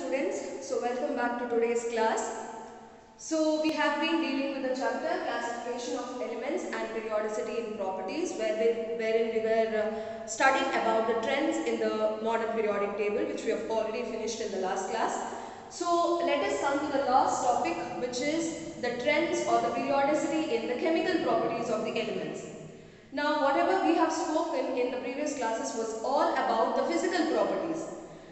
students. So welcome back to today's class. So we have been dealing with the chapter classification of elements and periodicity in properties wherein we were studying about the trends in the modern periodic table, which we have already finished in the last class. So let us come to the last topic, which is the trends or the periodicity in the chemical properties of the elements. Now whatever we have spoken in the previous classes was all about the physical properties.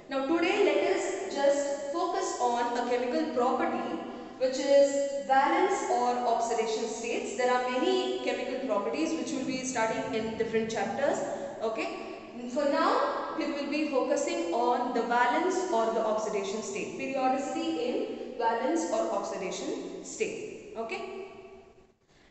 Now today let us just focus on a chemical property, which is valence or oxidation states. There are many chemical properties which we will be studying in different chapters. Okay. For now we will be focusing on the valence or the oxidation state. Periodicity in valence or oxidation state. Okay.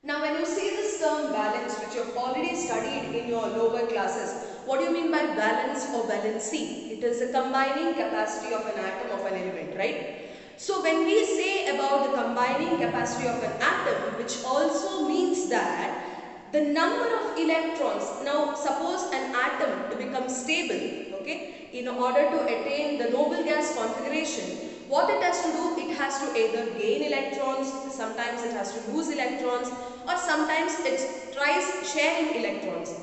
Now when you see this term valence, which you have already studied in your lower classes, what do you mean by valence or valency? It is the combining capacity of an atom of an element, right? So when we say about the combining capacity of an atom, which also means that the number of electrons, now suppose an atom to become stable, okay, in order to attain the noble gas configuration, what it has to do, it has to either gain electrons, sometimes it has to lose electrons, or sometimes it tries sharing electrons.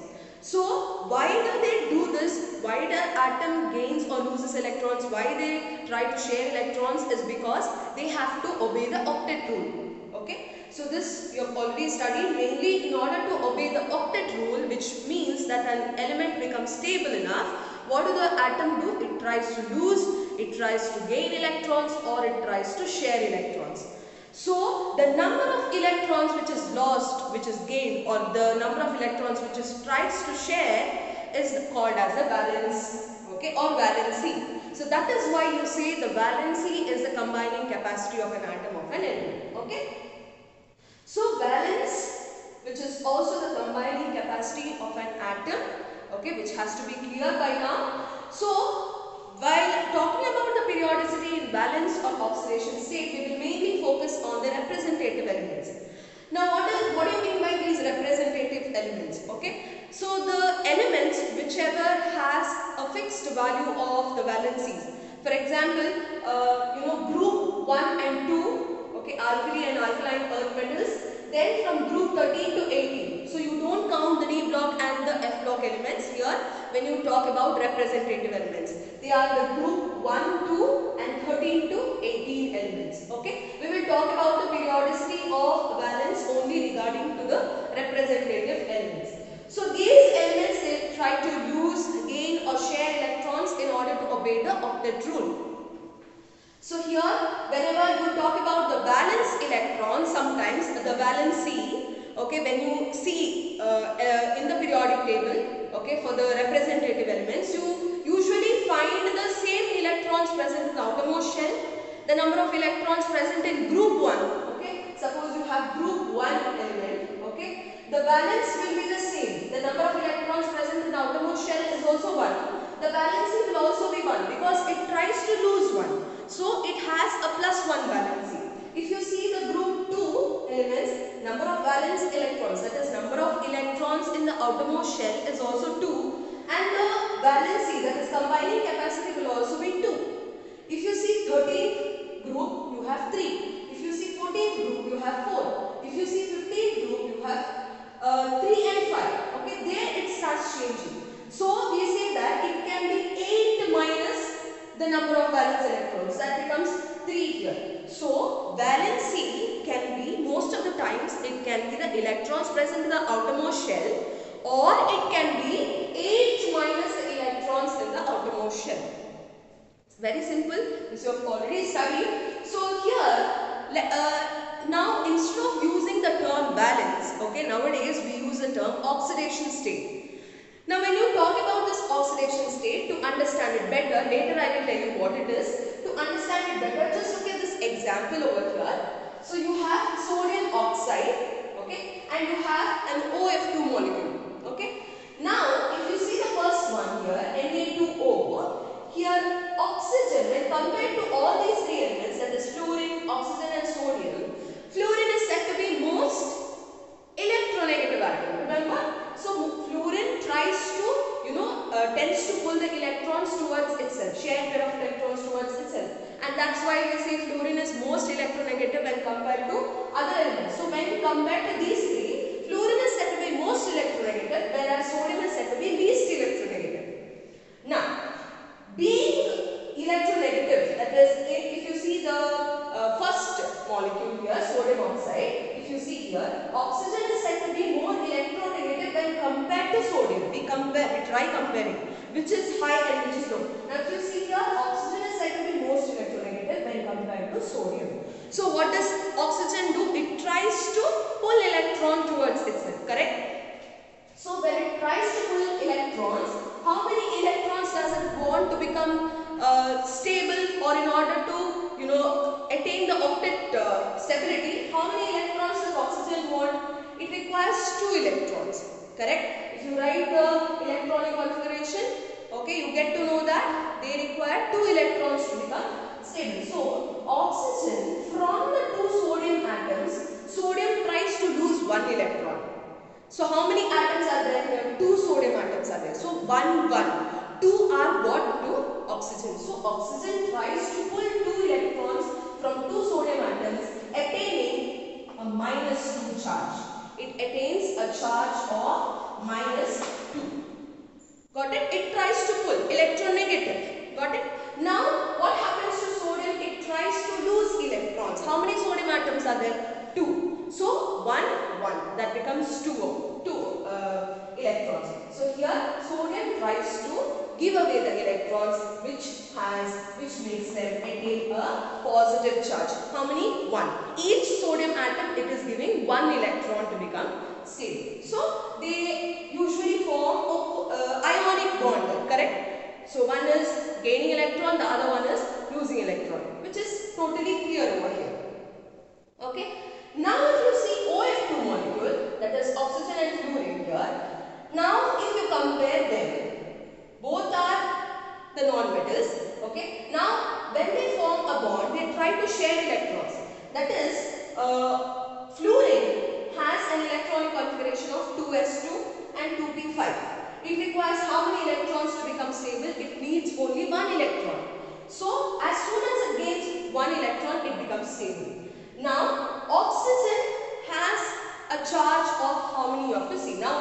So why do they do this? Why the atom gains or loses electrons? Why they try to share electrons is because they have to obey the octet rule. Okay. So this you have already studied. Mainly in order to obey the octet rule, which means that an element becomes stable enough, what do the atom do? It tries to lose, it tries to gain electrons, or it tries to share electrons. So the number of electrons which is lost, which is gained, or the number of electrons which is tries to share is called as the valence, okay, or valency. So that is why you say the valency is the combining capacity of an atom of an element, okay. So valence, which is also the combining capacity of an atom, okay, which has to be clear by now. So while talking about the periodicity in valence or oxidation state, we will mainly focus on the representative elements. Now what do you mean by these representative elements? Okay, so the elements whichever has a fixed value of the valencies. For example, group 1 and 2, okay, alkali and alkaline earth metals. Then from group 13 to 18. So you don't count the D block and the F block elements here when you talk about representative elements. They are the group 1, 2 and 13 to 18 elements. Okay. We will talk about the periodicity of valence only regarding to the representative elements. So these elements, they try to use, gain or share electrons in order to obey the octet rule. So here, whenever you talk about the valence electron, sometimes the valency, okay, when you see in the periodic table, okay, for the representative elements, you usually find the same electrons present in the outermost shell, the number of electrons present in group 1, okay. Suppose you have group 1 element, okay, the valence will be the same. The number of electrons present in the outermost shell is also 1. The valency will also be 1 because it tries to lose 1. So it has a +1 valency. If you see the group 2 elements, number of valence electrons, that is number of electrons in the outermost shell is also 2, and the valency, that is combining capacity, will also be 2. If you see 13th group, you have 3. If you see 14th group, you have 4. If you see 15th group, you have 3 and 5. Okay, there it starts changing. So we say that it can be 8 minus the number of valence electrons, that becomes 3 here. So valency can be, most of the times it can be the electrons present in the outermost shell, or it can be 8 minus the electrons in the outermost shell. It's very simple, this you have already studied. So here, now instead of using the term valence, okay, nowadays we use the term oxidation state. Now when you talk about this oxidation state, to understand it better, later I will tell you what it is. To understand it better, just look at this example over here. So you have sodium oxide, okay, and you have an OF2 molecule, okay. Now if you see the first one here, Na2O, here oxygen, when compared to all these three elements, that is fluorine, oxygen and sodium, fluorine is said to be most electronegative atom, remember? So fluorine tries to, tends to pull the electrons towards itself, share pair of electrons towards itself, and most electronegative when compared to other elements. So when compared to these three, fluorine is said to be most electronegative, whereas sodium is said to be least electronegative. Now, being electronegative, that is, if you see the first molecule here, sodium oxide, if you see here, oxygen is said to be more electronegative when compared to sodium. We try comparing which is high and which is low. Now if you see here, oxygen is said to be most electronegative when compared to sodium. So what does oxygen do? It tries to pull electron towards itself, correct? So when it tries to pull electrons, how many electrons does it want to become stable, or in order to attain the octet stability? How many electrons does oxygen want? It requires 2 electrons, correct? If you write the electronic configuration, okay, you get to know that they require 2 electrons to become stable. So oxygen, from the 2 sodium atoms, sodium tries to lose 1 electron. So how many atoms are there here? 2 sodium atoms are there. So 1, 1. 2 are what to oxygen. So oxygen tries to pull 2 electrons from 2 sodium atoms, attaining a -2 charge. It attains a charge of -2. Got it? It tries to pull, electronegative. Got it? Now what happens to sodium? It tries to lose electrons. How many sodium atoms are there? 2. So 1, 1. That becomes 2 electrons. So here sodium tries to give away the electrons, which makes them attain a positive charge. How many? 1. Each sodium atom, it is giving 1 electron to become stable. So they usually form ionic bond, correct? So one is gaining electron, the other one is losing electron, which is totally clear over here. Okay. Now if you see OF2 molecule, that is oxygen and fluorine here. Now if you compare them, both are the non-metals. Okay. Now when they form a bond, they try to share electrons. That is, fluorine has an electronic configuration of 2s2 and 2p5. It requires how many electrons to become stable? It needs only 1 electron. So as soon as it gains 1 electron, it becomes stable. Now oxygen has a charge of how many you have to see. Now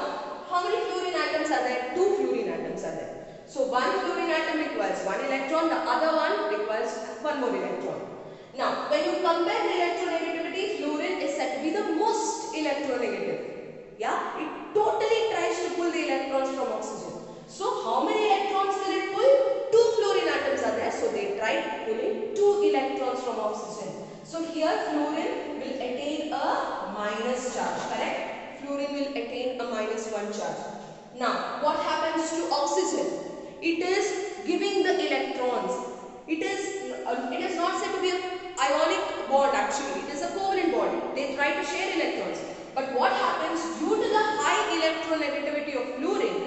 how many fluorine atoms are there? 2 fluorine atoms are there. So one fluorine atom requires 1 electron, the other one requires 1 more electron. Now when you compare the electronegativity, fluorine is said to be the most electronegative. Yeah, it totally tries to pull the electrons from oxygen. So how many electrons will it pull? 2 fluorine atoms are there, so they tried pulling 2 electrons from oxygen. So here fluorine will attain a minus charge, correct? Fluorine will attain a -1 charge. Now what happens to oxygen? It is giving the electrons. It is not said to be an ionic bond actually. It is a covalent bond. They try to share electrons. But what happens due to the high electronegativity of fluorine,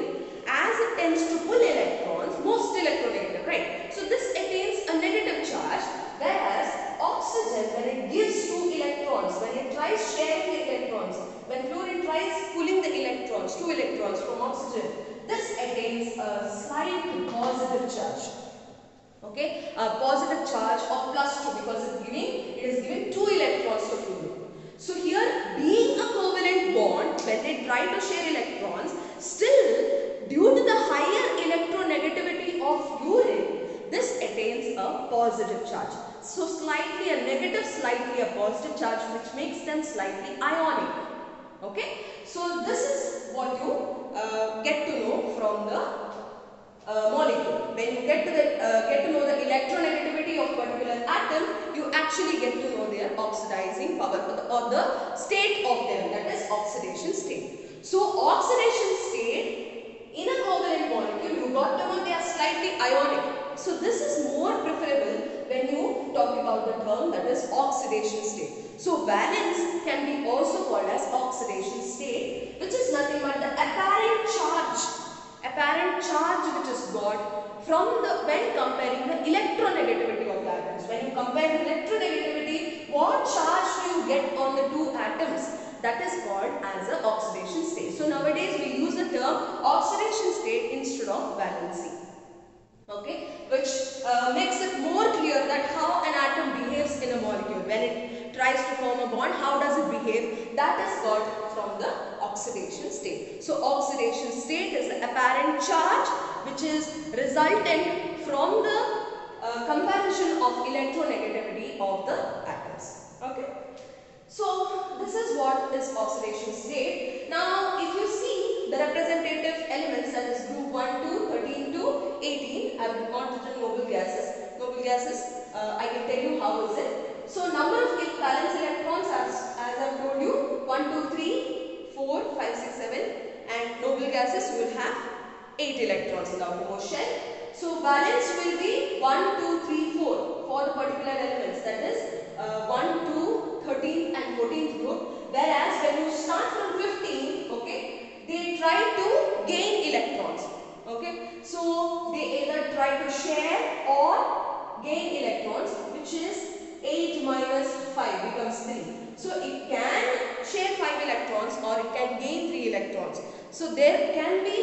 as it tends to pull electrons, most electronegative, right? So this attains a negative charge, whereas oxygen, when it gives 2 electrons, when it tries sharing the electrons, when fluorine tries pulling the electrons, 2 electrons from oxygen, this attains a slight positive charge. Okay, a positive charge of +2 because it is giving 2 electrons to fluorine. So here, being a covalent bond, when they try to share electrons, still due to the higher electronegativity of fluorine, this attains a positive charge. So slightly a negative, slightly a positive charge, which makes them slightly ionic. Okay, so this is what you get to know from the molecule. When you get to know the electronegativity of particular atom, you actually get to know their oxidizing power or the state of them, that is oxidation state. So oxidation state in a covalent molecule, you got to know they are slightly ionic. So this is more preferable when you talk about the term that is oxidation state. So valence can be also called as oxidation state, which is nothing but the apparent charge which is got from when comparing the electronegativity of the atoms. When you compare the electronegativity, what charge do you get on the 2 atoms? That is called as an oxidation state. So nowadays we use the term oxidation state instead of valency. Okay, which makes it more clear that how an atom behaves in a molecule. when it tries to form a bond, how does it behave? That is got from the oxidation state. So oxidation state is the apparent charge which is resultant from the comparison of electronegativity of the atoms. Okay. So this is what is oxidation state. Now if you see the representative elements, that is group 1 to 13 to 18, I have not written noble gases. Noble gases, I can tell you how is it. So number of valence electrons, as I have told you, 1, 2, 3, 4, 5, 6, 7, and noble gases you will have 8 electrons in the outermost shell. So valence will be 1, 2, 3, 4 for the particular elements, that is 1, 2, 13th and 14th group. Whereas when you start from 15, okay, they try to gain electrons. Okay, so they either try to share or gain electrons, which is 8 minus 5 becomes 3. So it can share 5 electrons or it can gain 3 electrons. So there can be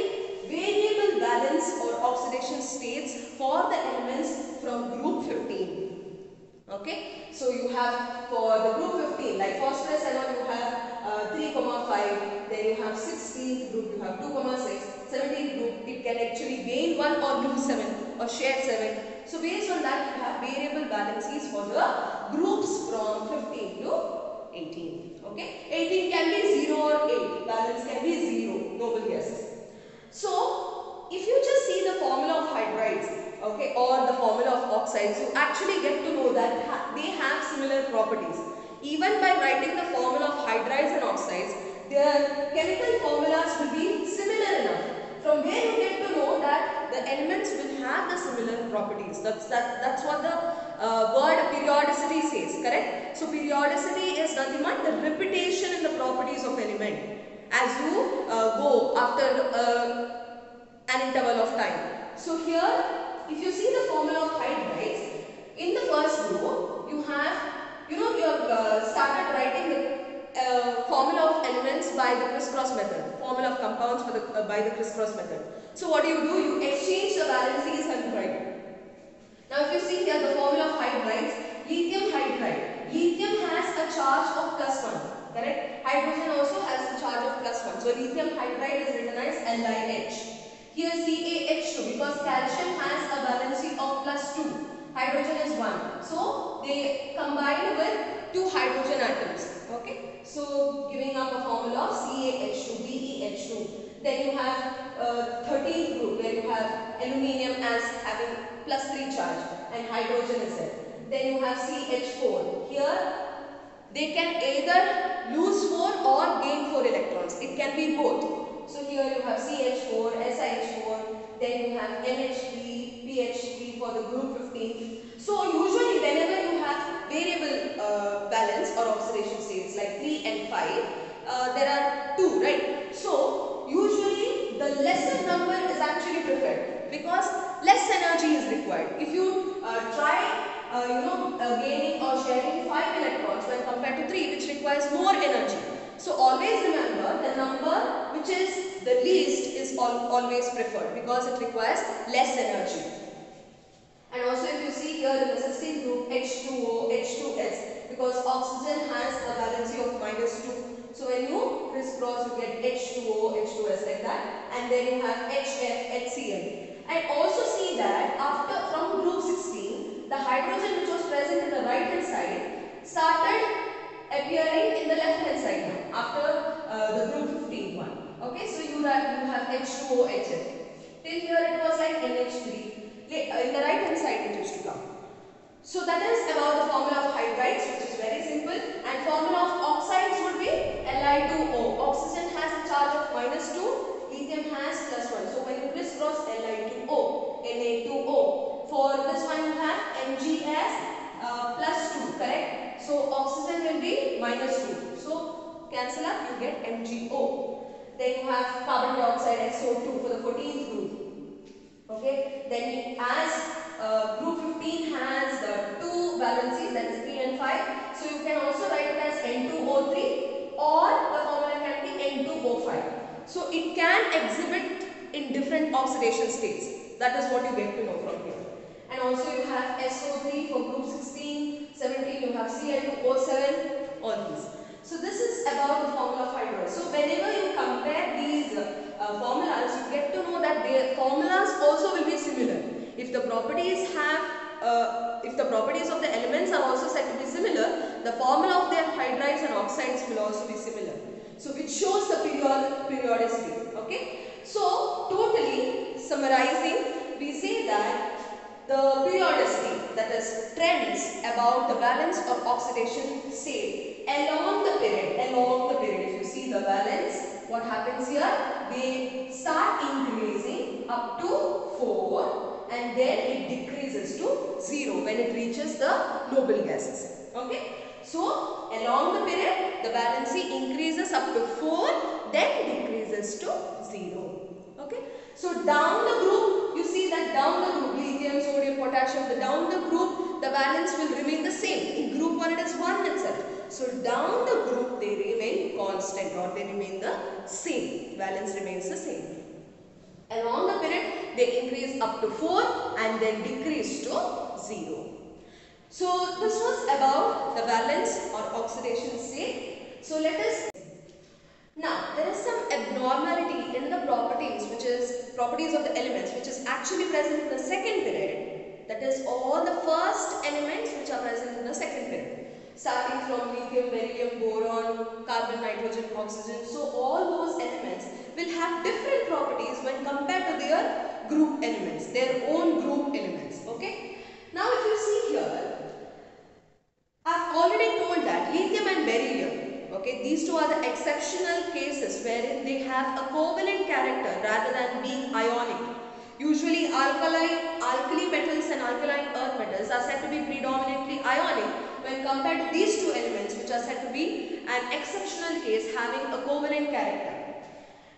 variable valence or oxidation states for the elements from group 15. Okay, so you have for the group 15, like phosphorus and all, you have 3,5, then you have 16th group, you have 2,6, 17th group, it can actually gain 1 or lose 7 or share 7. So based on that, you have variable valencies for the groups from 15 to 18. Okay, 18 can be 0 or 8, valence can be 0, noble gases. So if you just see the formula of hydrides, okay, or the formula of oxides, you actually get to know that they have similar properties. Even by writing the formula of hydrides and oxides, their chemical formulas will be similar enough. From where you get to know that the elements will have the similar properties. That's what the word periodicity says, correct? So periodicity is nothing but the repetition in the properties of element as you go after an interval of time. So here, if you see the formula of hydrides, in the first group, you have, you have started writing the formula of elements by the crisscross method, formula of compounds for the, by the crisscross method. So what do? You exchange the valencies and write. Now if you see here the formula of hydrides, lithium hydride. Lithium has a charge of +1, correct? Hydrogen also has a charge of +1. So lithium hydride is written as LiH. Here CaH2, because calcium has a valency of +2. Hydrogen is 1. So they combine with 2 hydrogen atoms. Okay. So giving up a formula of CaH2, BeH2. Then you have 13th group where you have aluminium as having +3 charge and hydrogen is there. Then you have CH4. Here they can either lose 4 or gain 4 electrons. It can be both. So here you have CH4, SiH4, then you have NH3, PH3 for the group 15. So usually whenever you have variable valence or oxidation states like 3 and 5, there are 2, right? So usually the lesser number is actually preferred because less energy is required. If you try gaining or sharing 5 electrons when compared to 3, which requires more energy. So always remember the number which is the least is always preferred because it requires less energy. And also if you see here in the 16th group H2O, H2S, because oxygen has a valency of -2. So when you crisscross you get H2O, H2S like that, and then you have HF, HCl. And also see that from group 16, the hydrogen which was present in the right hand side started appearing in the left hand side now after the group 15 one. Okay, so you have H2O, HF. Till here it was like NH3. In the right hand side it used to come. So that is about the formula of hydrides, which is very simple. And formula of oxides would be Li2O. Oxygen has a charge of -2, lithium has +1. So when you crisscross Li2O, Na2O. For this one you have Mg as +2, correct? So oxygen will be -2. So cancel up, you get MgO. Then you have carbon dioxide SO2 for the 14th group. Okay. Then as group 15 has 2 valencies, that is 3 and 5. So you can also write it as N2O3 or the formula can be N2O5. So it can exhibit in different oxidation states. That is what you get to know from here. And also you have SO3 for group 16, 17 you have Cl2O3 So this is about the formula of hydrolysis. So whenever you compare these formulas, you get to know that their formulas also will be similar. If the properties of the elements are also said to be similar, the formula of their hydrides and oxides will also be similar. So which shows the periodicity. Okay. So totally summarizing, we say that the periodicity, that is trends about the valence or oxidation state along the period. If you see the valence, what happens here? They start increasing up to 4 and then it decreases to 0 when it reaches the noble gases. Okay. So along the period, the valency increases up to 4, then decreases to 0. Okay. So down the group, you see that down the group, lithium, sodium, potassium, down the group, the valence will remain the same. In group 1 it is 1 itself. So down the group they remain constant, or they remain the same. Valence remains the same. Along the period they increase up to 4 and then decrease to 0. So this was about the valence or oxidation state. So let us now, there is some abnormality in the properties, which is properties of the elements, which is actually present in the second period. That is all the first elements which are present in the second period. Starting from lithium, beryllium, boron, carbon, nitrogen, oxygen. So all those elements will have different properties when compared to their group elements, their own group elements. Okay. Now if you see here, I've already told that lithium and beryllium, okay, these two are the exceptional cases wherein they have a covalent character rather than being ionic. Usually alkali metals and alkaline earth metals are said to be predominantly ionic when compared to these two elements, which are said to be an exceptional case having a covalent character.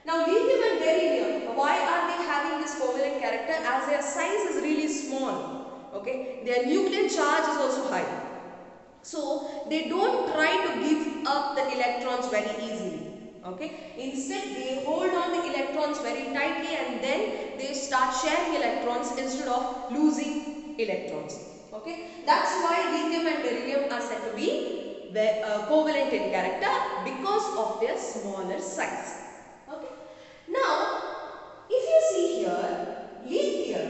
Now lithium and beryllium, why are they having this covalent character? As their size is really small, okay, their nuclear charge is also high. So they don't try to give up the electrons very easily. Okay. Instead they hold on the electrons very tightly and then they start sharing electrons instead of losing electrons. Okay. That's why lithium and beryllium are said to be covalent in character because of their smaller size. Okay. Now if you see here, lithium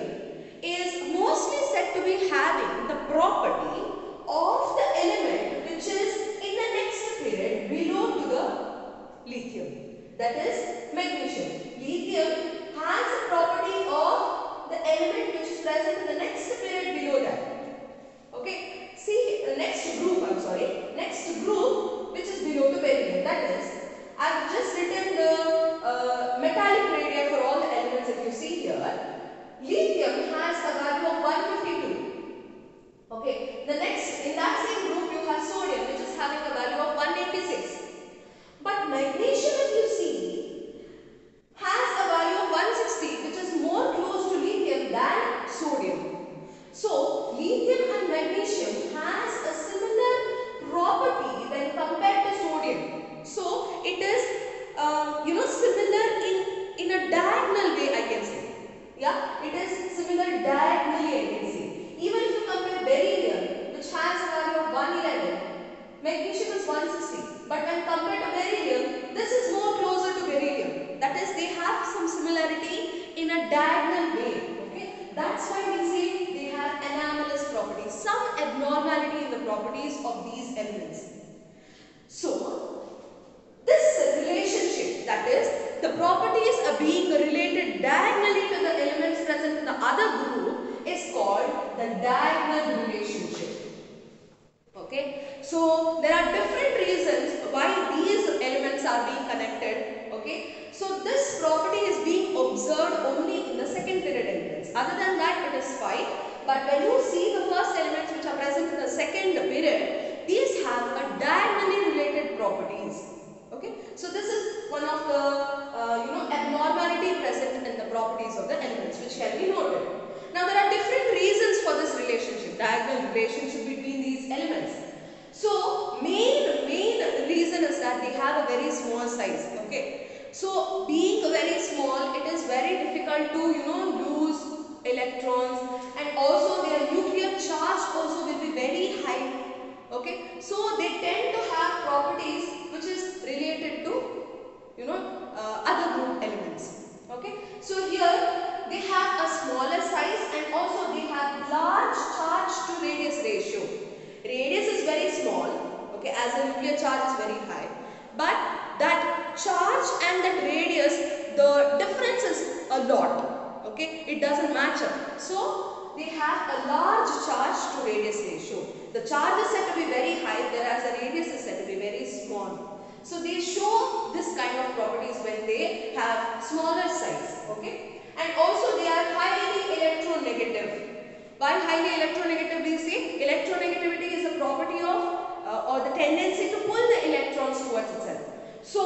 is mostly said to be having the property of the element which is in the next period below to the lithium, that is magnesium. Lithium has a property of the element which is present in the next period below that. Okay, see next group which is below the beryllium, that is, I have just written the metallic radii for all the elements. If you see here, lithium has a value of 152. Okay, the next, in that same group you have sodium which is having a value of 186. But magnesium, if you see, has a value of 160, which is more close to lithium than sodium. So lithium and magnesium has a similar property when compared to sodium. So it is similar in a diagonal way, I can say. Yeah, it is similar diagonally, I can say. Even if you compare beryllium, which has a value of 111, magnesium is 160. But when compared to beryllium, this is more closer to beryllium. That is, they have some similarity in a diagonal way. Okay, that's why we say they have anomalous properties, some abnormality in the properties of these elements. So this relationship, that is, the properties are being related diagonally to the elements present in the other group, is called the diagonal relationship. Okay, so there are different reasons why these elements are being connected. Okay, so this property is being observed only in the second period elements. Other than that, it is fine. But when you see the first elements which are present in the second period, these have a diagonally related properties. Okay, so this is one of the abnormality present in the properties of the elements, which can be noted. Now there are different reasons for this relationship, diagonal relationship between these elements. So main reason is that they have a very small size. Okay, so being very small, it is very difficult to lose electrons, and also their nuclear charge also will be very high. Okay, so they tend to have properties which match up. So they have a large charge to radius ratio. The charge is said to be very high, whereas the radius is said to be very small. So they show this kind of properties when they have smaller size. Okay, and also they are highly electronegative. Why highly electronegative? We say electronegativity is a property of or the tendency to pull the electrons towards itself. So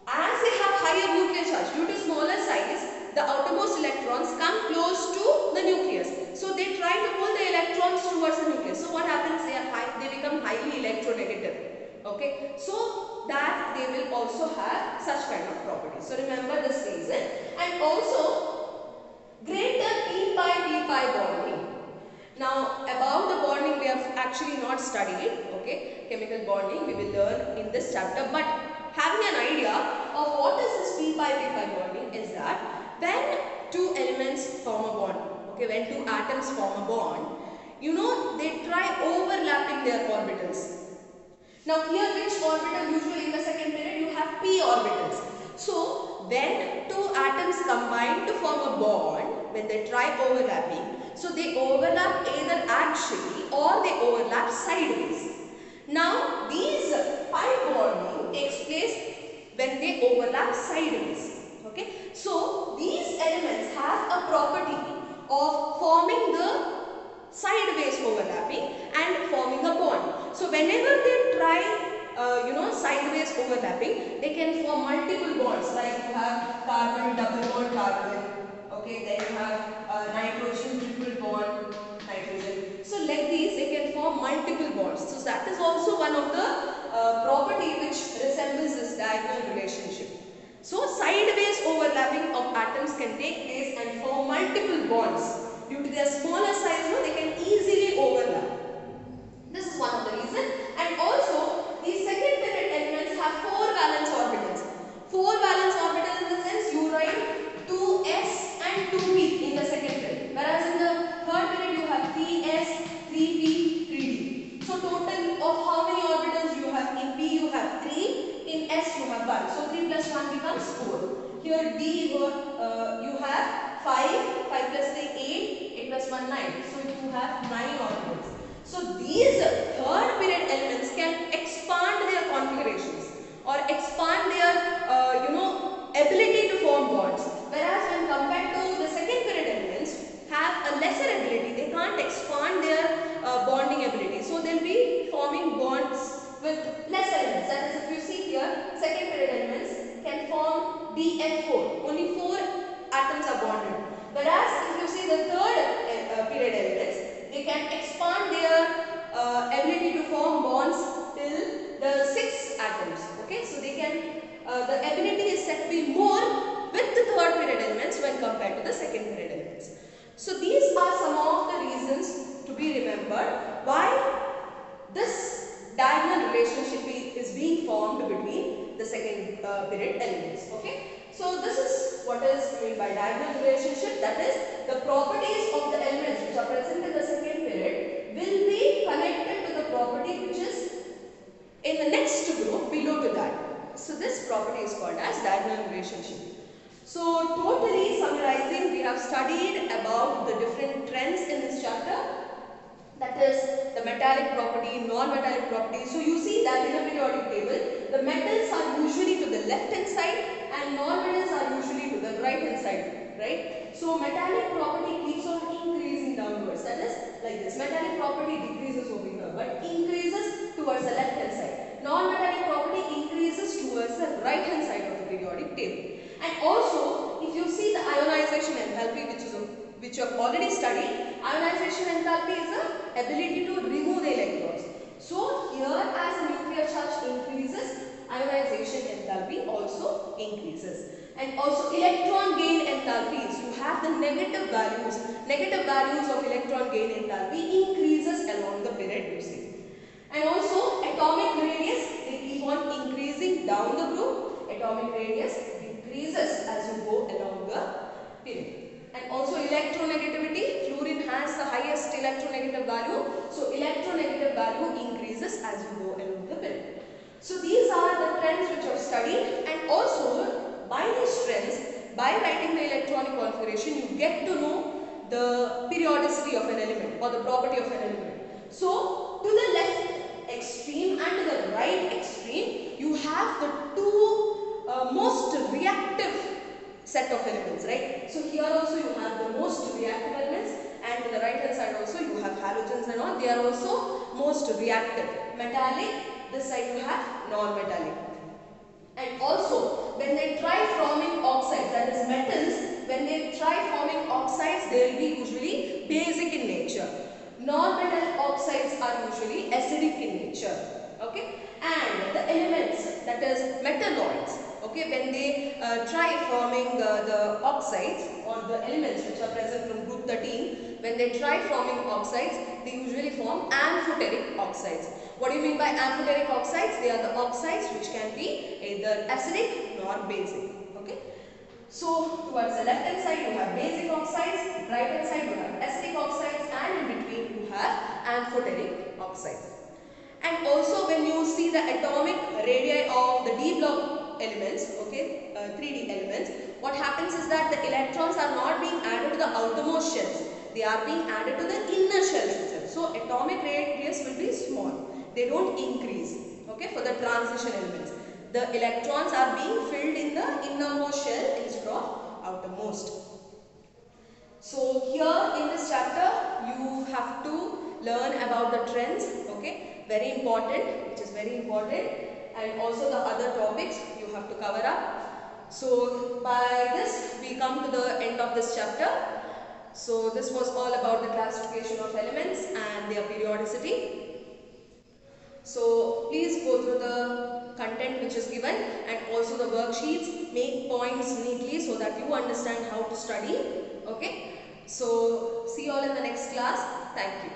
as they have higher nuclear charge, due to smaller size, the outermost electrons come close to the nucleus. So they try to pull the electrons towards the nucleus. So what happens? They become highly electronegative. Okay, so that they will also have such kind of properties. So remember this reason. And also greater p pi bonding. Now about the bonding we have actually not studied. Okay, chemical bonding we will learn in this chapter, but having an idea of what is this p pi bonding is that when two elements form a bond, okay, when two atoms form a bond, you know, they try overlapping their orbitals. Now here which orbital? Usually in the second period you have p orbitals. So when two atoms combine to form a bond, when they try overlapping, so they overlap either axially or they overlap sideways. Now these pi bonding takes place when they overlap sideways. Okay, so these elements have a property of forming the sideways overlapping and forming a bond. So whenever they try sideways overlapping, they can form multiple bonds, like you have carbon double bond carbon, okay, then you have nitrogen triple bond nitrogen. So like these they can form multiple bonds. So that is also one of the property which resembles this diagonal relationship. So sideways overlapping of atoms can take place and form multiple bonds. Due to their smaller size, they can easily overlap. This is one of the reasons. And also these second period elements have 4 valence orbitals. 4 valence orbitals in the sense you write 2s and 2p in the second period. Whereas in the third period you have 3s, 3p, 3d. So total of how many orbitals you have? In p you have 3, in s you have 1. So 3 plus 1 becomes 4. Here d you have 5 plus 3 8 plus 1 9. So you have 9 orbitals. So these third period elements can expand their configurations or expand their ability to form bonds. Whereas when compared to the second period elements have a lesser ability, they can't expand their bonding ability. So they'll be forming bonds with less elements. That is, if you see here, second period elements can form BF4. Only 4 atoms are bonded. Whereas if you see the third period elements, they can expand their ability to form bonds till the 6 atoms. Okay, so they can the ability is said to be more with the third period elements when compared to the second period elements. So these are some of the reasons to be remembered why this diagonal relationship is being formed between the second period elements. Okay. So this is what is meant by diagonal relationship, that is the properties of the elements which are present in the second period will be connected to the property which is in the next group below to that. So this property is called as diagonal relationship. So totally summarizing, we have studied about the different trends in this chapter, that is the metallic property, non-metallic property. So you see that in a periodic table, the metals are usually to the left hand side and non-metals are usually to the right hand side, right? So metallic property keeps on increasing downwards, that is like this. Metallic property decreases over here but increases towards the left hand side. Non-metallic property increases towards the right hand side of the periodic table. And also if you see the ionization enthalpy, which you have already studied, ionization enthalpy is the ability to remove the electrons. So here as the nuclear charge increases, ionization enthalpy also increases. And also electron gain enthalpies, you have the negative values of electron gain enthalpy increases along the period, you see. And also atomic radius, they keep on increasing down the group. Atomic radius decreases as you go along the period. And also electronegativity, fluorine has the highest electronegative value. So electronegative value increases as you go along the period. So these are the trends which are studied, and also by these trends, by writing the electronic configuration, you get to know the periodicity of an element or the property of an element. So to the left extreme and to the right extreme, you have the two most reactive set of elements, right? So here also you have the most reactive elements, and to the right hand side also you have halogens and all. They are also most reactive. Metallic, this side you have non-metallic. And also when they try forming oxides, that is metals, when they try forming oxides, they will be usually basic in nature. Non-metallic oxides are usually acidic in nature. Okay, and the elements, that is metalloids, okay, when they try forming the oxides or the elements which are present from group 13, when they try forming oxides, they usually form amphoteric oxides. What do you mean by amphoteric oxides? They are the oxides which can be either acidic nor basic. Okay. So towards the left hand side you have basic oxides, right hand side you have acidic oxides, and in between you have amphoteric oxides. And also when you see the atomic radii of the d block elements, okay, 3D elements, what happens is that the electrons are not being added to the outermost shells. They are being added to the inner shells itself. So atomic radius will be small. They don't increase, okay, for the transition elements. The electrons are being filled in the innermost shell instead of outermost. So here in this chapter you have to learn about the trends, okay, very important, which is very important, and also the other topics you have to cover up. So by this we come to the end of this chapter. So this was all about the classification of elements and their periodicity. So please go through the content which is given and also the worksheets. Make points neatly so that you understand how to study. Okay. So see you all in the next class. Thank you.